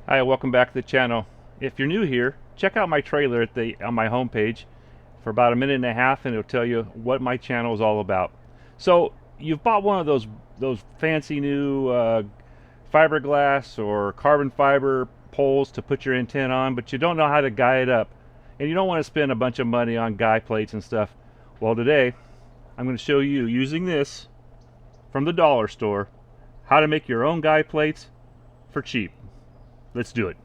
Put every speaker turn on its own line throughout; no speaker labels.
Hi, welcome back to the channel. If you're new here, check out my trailer on my homepage for about a minute and a half, and it'll tell you what my channel is all about. So you've bought one of those fancy new fiberglass or carbon fiber poles to put your antenna on, but you don't know how to guy it up, and you don't want to spend a bunch of money on guy plates and stuff. Well, today I'm going to show you, using this from the dollar store, how to make your own guy plates for cheap. Let's do it.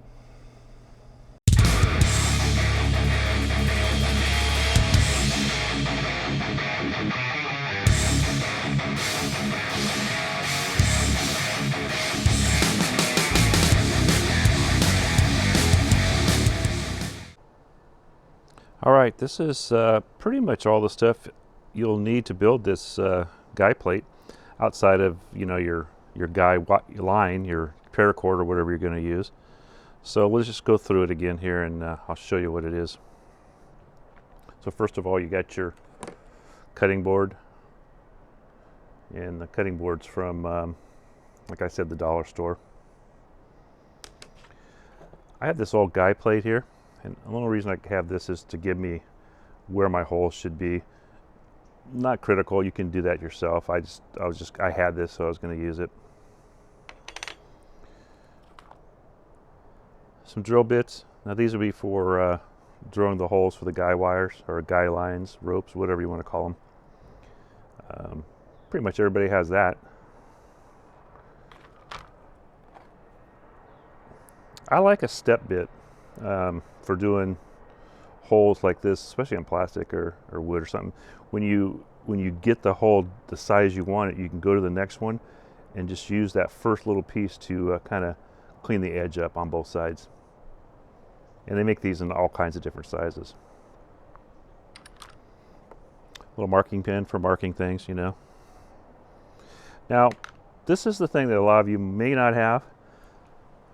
All right, this is pretty much all the stuff you'll need to build this guy plate, outside of your guy line, your paracord, or whatever you're going to use. So let's just go through it again here, and I'll show you what it is. So first of all, you got your cutting board, and the cutting board's from, like I said, the dollar store. I have this old guy plate here, and the only reason I have this is to give me where my holes should be. Not critical, you can do that yourself. I had this, so I was going to use it. Some drill bits. Now these will be for drilling the holes for the guy wires, or guy lines, ropes, whatever you want to call them. Pretty much everybody has that. I like a step bit for doing holes like this, especially on plastic or wood or something. When you get the hole the size you want it, you can go to the next one and just use that first little piece to kind of clean the edge up on both sides. And they make these in all kinds of different sizes. Little marking pen for marking things, Now, this is the thing that a lot of you may not have.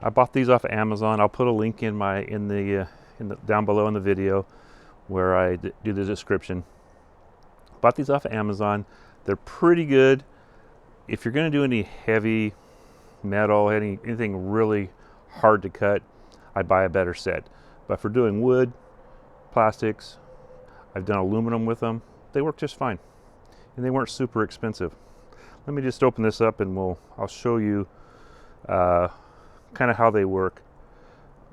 I bought these off of Amazon. I'll put a link in the down below in the video where I do the description. Bought these off of Amazon. They're pretty good. If you're going to do any heavy metal, anything really hard to cut, I'd buy a better set. But for doing wood, plastics, I've done aluminum with them. They work just fine, and they weren't super expensive. Let me just open this up, and I'll show you kind of how they work.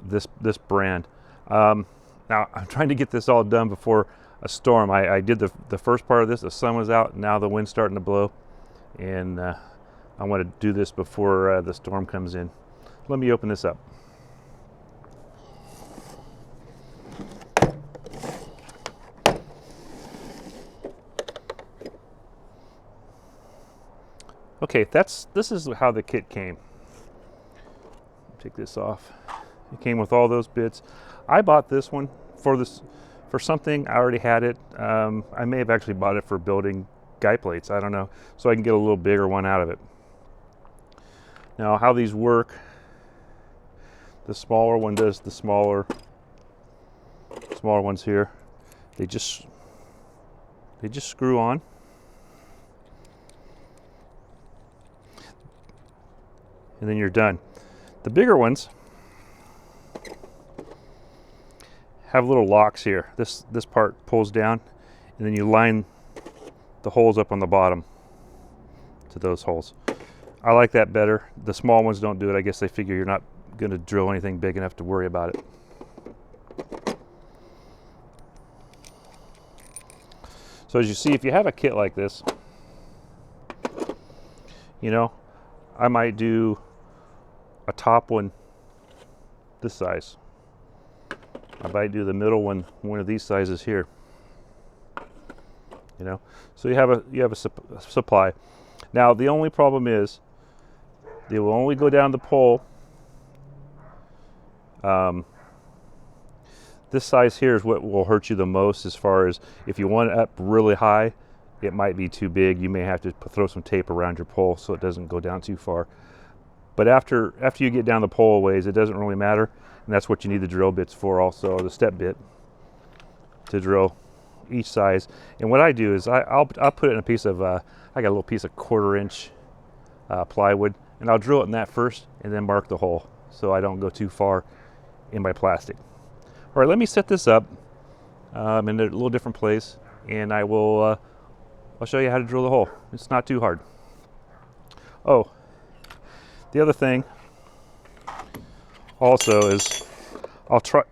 This brand. Now I'm trying to get this all done before a storm. I did the first part of this. The sun was out. Now the wind's starting to blow, and I want to do this before the storm comes in. Let me open this up. Okay, this is how the kit came. Take this off. It came with all those bits. I bought this one for something. I already had it. I may have actually bought it for building guy plates. I don't know. So I can get a little bigger one out of it. Now, how these work, the smaller one does the smaller ones here. They just screw on. And then you're done. The bigger ones have little locks here. This part pulls down, and then you line the holes up on the bottom to those holes. I like that better. The small ones don't do it. I guess they figure you're not going to drill anything big enough to worry about it. So as you see, if you have a kit like this, I might do a top one this size. I might do the middle one of these sizes here. So you have a supply. Now the only problem is they will only go down the pole. This size here is what will hurt you the most, as far as if you want it up really high, it might be too big. You may have to throw some tape around your pole so it doesn't go down too far. But after you get down the pole a ways, it doesn't really matter, and that's what you need the drill bits for, also the step bit to drill each size. And what I do is I'll put it in a piece of I got a little piece of 1/4 inch plywood, and I'll drill it in that first and then mark the hole. so I don't go too far in my plastic. All right, let me set this up in a little different place, and I'll show you how to drill the hole. It's not too hard. Oh, the other thing also is I'll try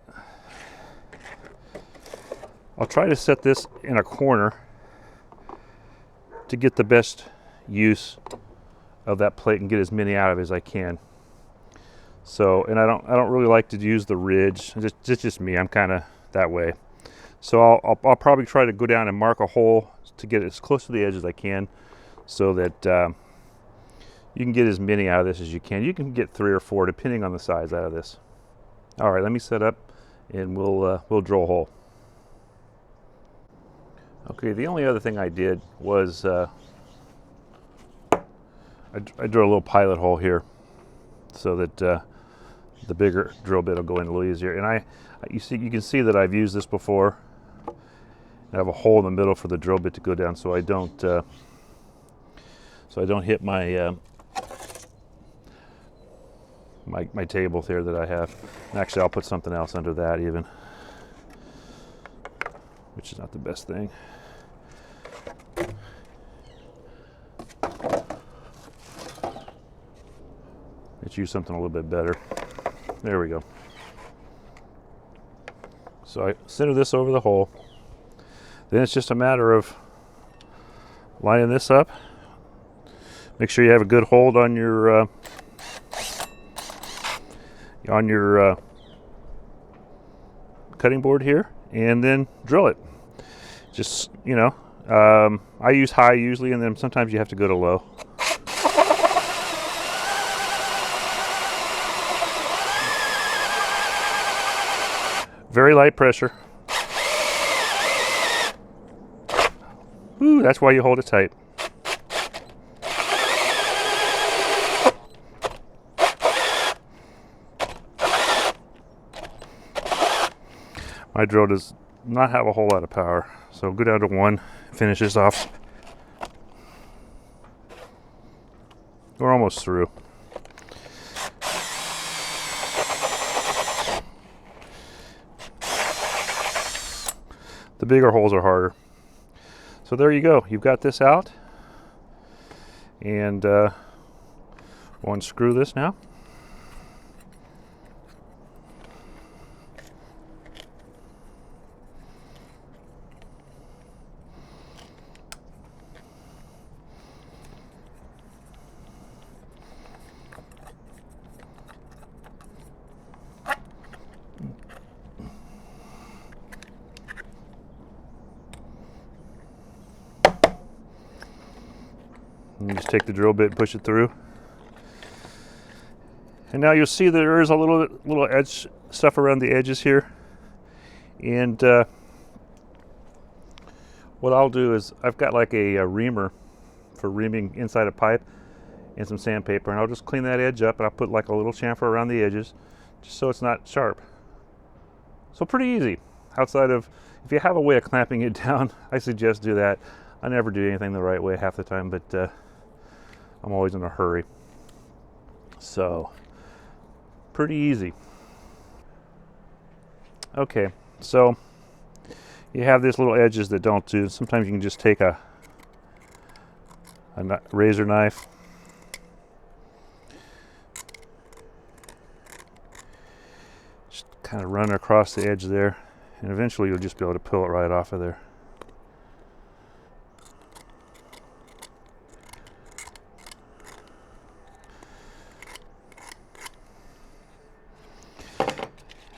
to set this in a corner to get the best use of that plate and get as many out of it as I can. So, and I don't really like to use the ridge. It's just me. I'm kind of that way. So I'll probably try to go down and mark a hole to get as close to the edge as I can, so that you can get as many out of this as you can. You can get 3 or 4 depending on the size out of this. All right, let me set up and we'll drill a hole. Okay, the only other thing I did was I drilled a little pilot hole here so that the bigger drill bit will go in a little easier. And you can see that I've used this before. I have a hole in the middle for the drill bit to go down, so I don't hit my my table there that I have. And actually, I'll put something else under that even, which is not the best thing. Let's use something a little bit better. There we go. So I center this over the hole. Then it's just a matter of lining this up. Make sure you have a good hold on your cutting board here, and then drill it. Just, you know, I use high usually, and then sometimes you have to go to low. Very light pressure. Ooh, that's why you hold it tight. My drill does not have a whole lot of power, so go down to 1, finish this off. We're almost through. The bigger holes are harder. So there you go. You've got this out, and we'll unscrew this now. You just take the drill bit and push it through. And now you'll see that there is a little edge stuff around the edges here. And what I'll do is I've got like a reamer for reaming inside a pipe and some sandpaper, and I'll just clean that edge up, and I'll put like a little chamfer around the edges just so it's not sharp. So pretty easy. Outside of, if you have a way of clamping it down, I suggest do that. I never do anything the right way half the time, but I'm always in a hurry. So, pretty easy. Okay, so you have these little edges that don't do. Sometimes you can just take a razor knife, just kind of run across the edge there, and eventually you'll just be able to peel it right off of there.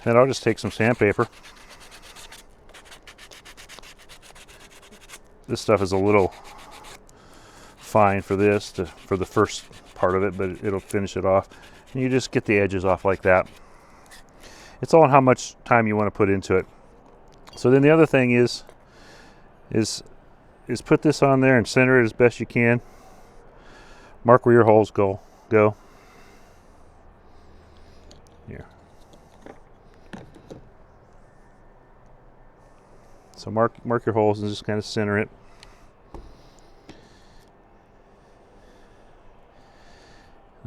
Then I'll just take some sandpaper. This stuff is a little fine for this, for the first part of it, but it'll finish it off. And you just get the edges off like that. It's all on how much time you want to put into it. So then the other thing is put this on there and center it as best you can. Mark where your holes go. Here. So mark your holes and just kind of center it.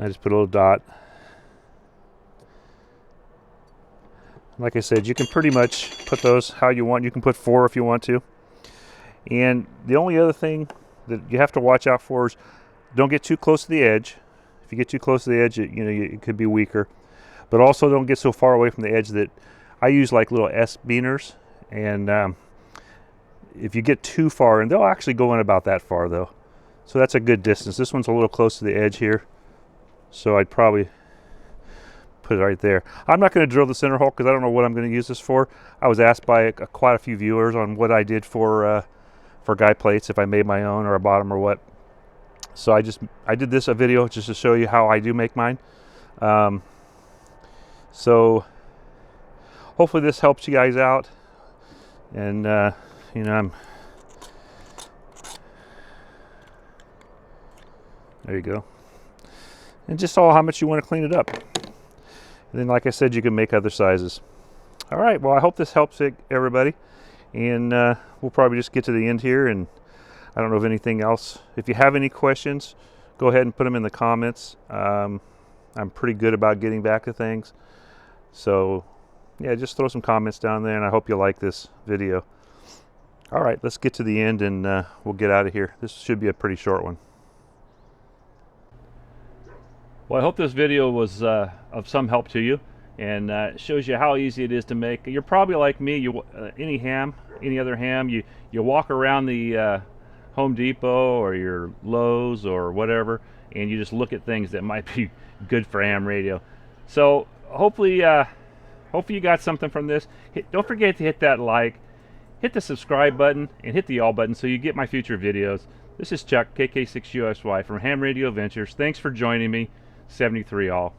I just put a little dot. Like I said, you can pretty much put those how you want. You can put 4 if you want to. And the only other thing that you have to watch out for is don't get too close to the edge. If you get too close to the edge, it could be weaker. But also don't get so far away from the edge that I use like little S-beaners. And if you get too far, and they'll actually go in about that far though. So that's a good distance. This one's a little close to the edge here. So I'd probably put it right there. I'm not going to drill the center hole because I don't know what I'm going to use this for. I was asked by quite a few viewers on what I did for guy plates, if I made my own or a bottom or what. So I did a video just to show you how I do make mine. So hopefully this helps you guys out. And there you go. And just all how much you want to clean it up. And then, like I said, you can make other sizes. All right, well, I hope this helps everybody. And we'll probably just get to the end here. And I don't know of anything else. If you have any questions, go ahead and put them in the comments. I'm pretty good about getting back to things. So, yeah, just throw some comments down there, and I hope you like this video. All right, let's get to the end, and we'll get out of here. This should be a pretty short one. Well, I hope this video was of some help to you, and shows you how easy it is to make. You're probably like me. Any other ham, you walk around the Home Depot or your Lowe's or whatever, and you just look at things that might be good for ham radio. So hopefully you got something from this. Don't forget to hit that like, hit the subscribe button, and hit the all button so you get my future videos. This is Chuck, KK6USY from Ham Radio Ventures. Thanks for joining me. 73 all.